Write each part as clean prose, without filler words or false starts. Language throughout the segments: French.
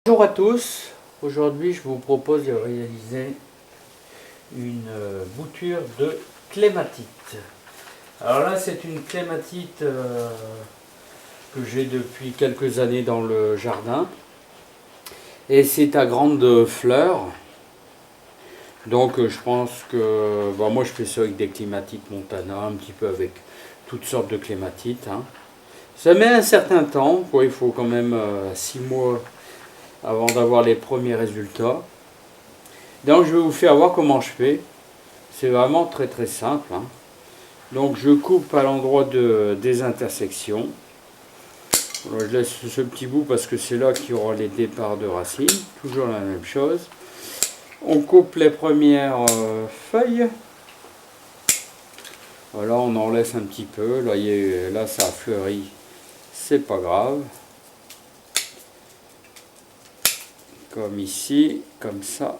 Bonjour à tous, aujourd'hui je vous propose de réaliser une bouture de clématite. Alors là c'est une clématite que j'ai depuis quelques années dans le jardin et c'est à grandes fleurs. Donc je pense que moi je fais ça avec des clématites montana, un petit peu avec toutes sortes de clématites. Ça met un certain temps, il faut quand même 6 mois avant d'avoir les premiers résultats. Donc je vais vous faire voir comment je fais. C'est vraiment très simple. Donc je coupe à l'endroit des intersections. Alors, je laisse ce petit bout parce que c'est là qu'il y aura les départs de racines. Toujours la même chose. On coupe les premières feuilles. Voilà, on en laisse un petit peu. Là ça a fleuri. C'est pas grave. Comme ici, comme ça.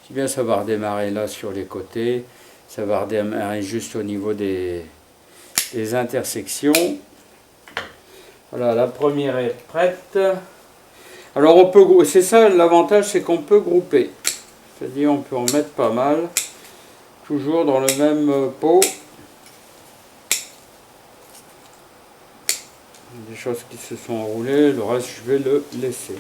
Si bien ça va redémarrer là sur les côtés, ça va redémarrer juste au niveau des intersections. Voilà, la première est prête. Alors on peut, c'est ça l'avantage, c'est qu'on peut grouper. C'est-à-dire on peut en mettre pas mal, toujours dans le même pot. Des choses qui se sont enroulées, le reste je vais le laisser.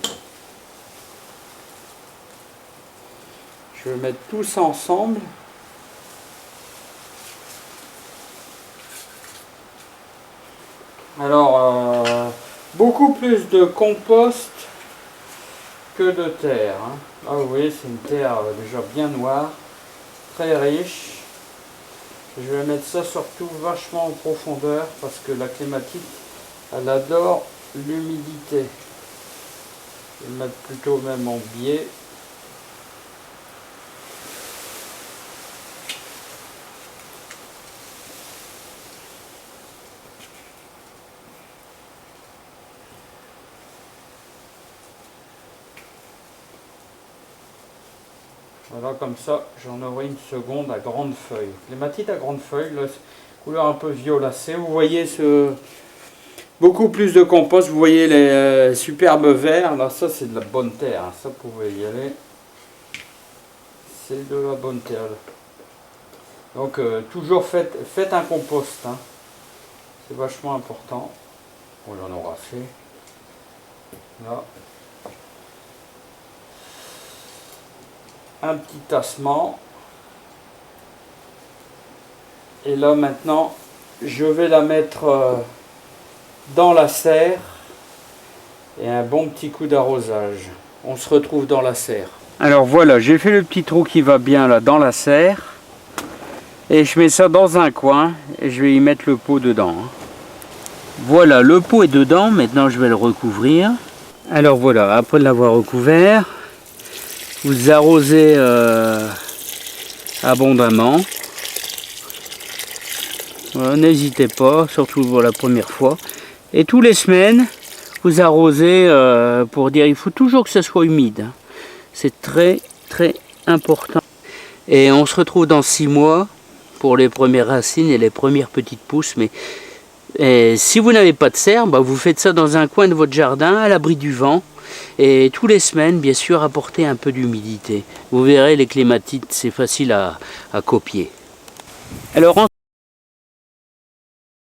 Je vais mettre tout ça ensemble. Alors, beaucoup plus de compost que de terre. Ah oui, c'est une terre déjà bien noire, très riche. Je vais mettre ça surtout vachement en profondeur parce que la clématite, elle adore l'humidité. Je vais le mettre plutôt même en biais. Voilà, comme ça, j'en aurai une seconde à grande feuille. Clématite à grande feuille, là, couleur un peu violacée. Vous voyez beaucoup plus de compost. Vous voyez les superbes verts. Là, ça, c'est de la bonne terre. Ça, vous pouvez y aller. C'est de la bonne terre. Donc, toujours faites un compost. C'est vachement important. On en aura fait. Là. Un petit tassement. Et là maintenant je vais la mettre dans la serre et un bon petit coup d'arrosage. On se retrouve dans la serre. Alors voilà, j'ai fait le petit trou qui va bien là dans la serre et je mets ça dans un coin et je vais y mettre le pot dedans. Voilà, le pot est dedans, maintenant je vais le recouvrir. Alors voilà, après l'avoir recouvert, vous arrosez abondamment. Voilà, n'hésitez pas, surtout pour la première fois. Et tous les semaines, vous arrosez pour dire il faut toujours que ce soit humide. C'est très important. Et on se retrouve dans 6 mois pour les premières racines et les premières petites pousses. Mais si vous n'avez pas de serre, vous faites ça dans un coin de votre jardin, à l'abri du vent. Et tous les semaines, bien sûr, apportez un peu d'humidité. Vous verrez, les clématites, c'est facile à copier. Alors